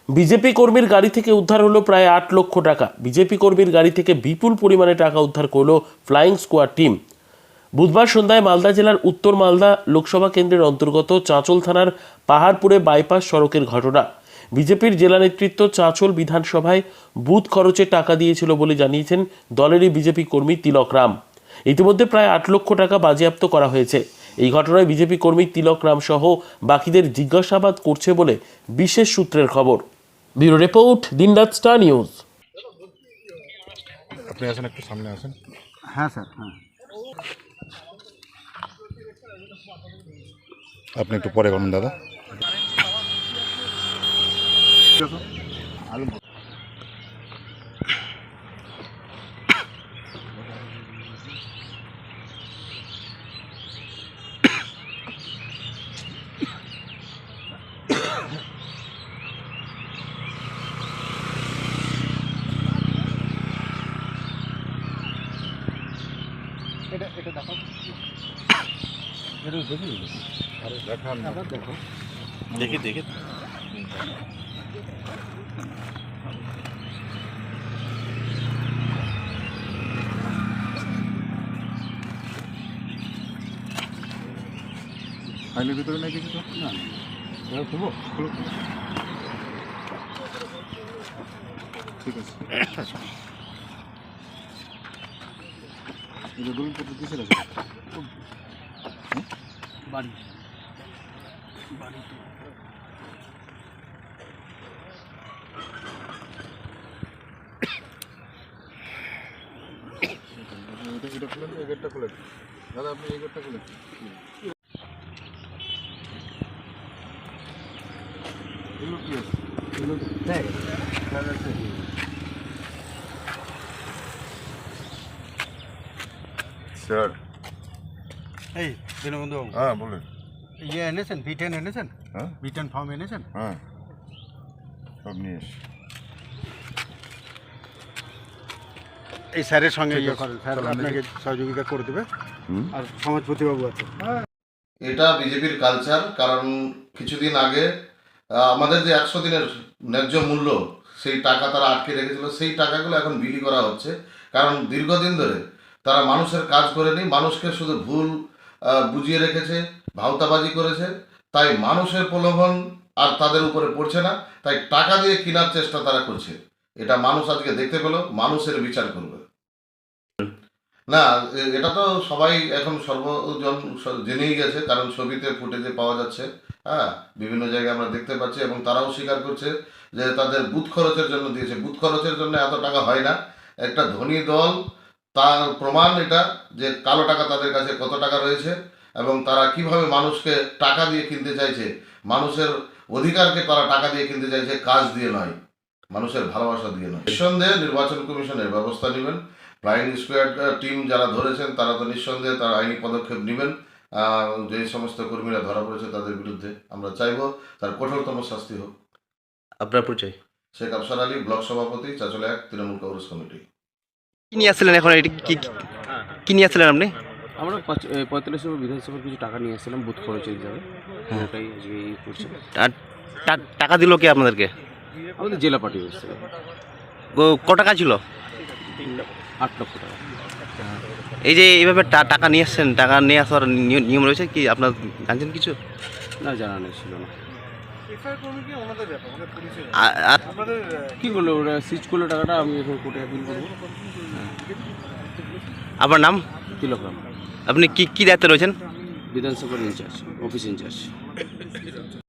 BJP কর্মীর গাড়ি থেকে উদ্ধার হলো প্রায় ৮ লক্ষ টাকা। বিজেপি কর্মীর গাড়ি থেকে বিপুল পরিমাণে টাকা উদ্ধার করলো ফ্লাইং স্কোয়াড টিম। বুধবার সন্ধ্যায় মালদা জেলার উত্তর মালদা লোকসভা কেন্দ্রের অন্তর্গত চাঁচল থানার পাহাড়পুরে বাইপাস সড়কের ঘটনা। বিজেপির জেলা নেতৃত্ব চাঁচল বিধানসভায় বুথ খরচে টাকা দিয়েছিল বলে জানিয়েছেন দলেরই বিজেপি কর্মী তিলক রাম। ইতিমধ্যে প্রায় ৮ লক্ষ টাকা বাজেয়াপ্ত করা হয়েছে। এই ঘটনায় বিজেপি কর্মী তিলক রাম সহ বাকিদের জিজ্ঞাসাবাদ করছে বলে বিশেষ সূত্রের খবর। ব্যুরো রিপোর্ট, দিনরাত স্টার নিউজ। আপনি আসেন, একটু সামনে আসেন। হ্যাঁ স্যার, হ্যাঁ। আপনি একটু পরে বলুন দাদা। এটা দেখো, এটা দেখি, আরে দেখান, দেখো, দেখি দেখি ফাইলের ভিতরে নেই কিছু তো না এটা খুবো খুলো। ঠিক আছে। এটা দলিল পত্র কিসের আছে? বাড়ি এটা খুলে দিন, এই গেটটা খুলে দিন। দাদা আপনি এই গেটটা খুলে দিন। এগুলো কি আছে? এগুলো দেখ, স্যার, এই দীনবন্ধু বাবু, হ্যাঁ বলুন। ইয়ে এনেছেন, V10 এনেছেন? হ্যাঁ V10 ফর্ম এনেছেন? হ্যাঁ, সব নিয়ে এসছি। এই স্যারের সঙ্গে ঠিক ইয়ে আছে, করেন, স্যার চলো, আপনাকে সহযোগিতা করে দেবে। আর সমাজপতিবাবু আছে। এটা বিজেপির কালচার। কারণ কিছুদিন আগে আমাদের যে 100 দিনের ন্যায্য মূল্য, সেই টাকা তারা আটকে রেখেছিল, সেই টাকাগুলো এখন বিলি করা হচ্ছে। কারণ দীর্ঘদিন ধরে তারা মানুষের কাজ করেনি, মানুষকে শুধু ভুল বুঝিয়ে রেখেছে, ভাওতাবাজি করেছে। তাই মানুষের প্রলোভন আর তাদের উপরে পড়ছে না, তাই টাকা দিয়ে কেনার চেষ্টা তারা করছে। এটা মানুষ আজকে দেখতে পেল, মানুষের বিচার করবে। না, এটা তো সবাই এখন সর্বজন জেনেই গেছে, কারণ ছবিতে ফুটেজে পাওয়া যাচ্ছে। হ্যাঁ, বিভিন্ন জায়গায় আমরা দেখতে পাচ্ছি এবং তারাও স্বীকার করছে যে তাদের বুথ খরচের জন্য দিয়েছে। বুথ খরচের জন্য এত টাকা হয় না। একটা ধনী দল, তার প্রমাণ এটা যে কালো টাকা তাদের কাছে কত টাকা রয়েছে এবং তারা কিভাবে মানুষকে টাকা দিয়ে কিনতে চাইছে। মানুষের অধিকারকে তারা টাকা দিয়ে কিনতে চাইছে, কাজ দিয়ে নয়, মানুষের ভালোবাসা দিয়ে নয়। নিঃসন্দেহে নির্বাচন কমিশনের ব্যবস্থা নেবেন। ফ্লাইং স্কোয়াড টিম যারা ধরেছেন তারা তো নিঃসন্দেহে তারা আইনি পদক্ষেপ নেবেন। যে সমস্ত কর্মীরা ধরা পড়েছে তাদের বিরুদ্ধে আমরা চাইব তার কঠোরতম শাস্তি হোক। আপনার পরিচয়? শেখ আফসার আলী, ব্লক সভাপতি, চাঁচল 1 তৃণমূল কংগ্রেস কমিটি। কি নিয়ে আসছিলেন এখন? এটি কি নিয়ে আসছিলেন আপনি? আমরা 45 বিধানসভার কিছু টাকা নিয়ে এসেছিলাম বুথ খরচের হিসাবে। ওটাই আজকে করছে। আর টাকা দিল কে আপনাদেরকে? আমাদের জেলা পার্টি এসেছিল। ক টাকা ছিল? 8 লক্ষ টাকা। এই যে এইভাবে টাকা নিয়ে আসছেন, টাকা নিয়ে আসার নিয়ম রয়েছে কি আপনার জানছেন কিছু? না, জানা নেই, ছিল না। আর কী করলো ওরা? সিজ করলো টাকাটা, আমি এখন কোর্টে অ্যাপিল করবো। আপনার নাম? তিলক রাম, আপনি কি দায়িত্বে রয়েছেন? বিধানসভার ইনচার্জ, অফিস ইনচার্জ।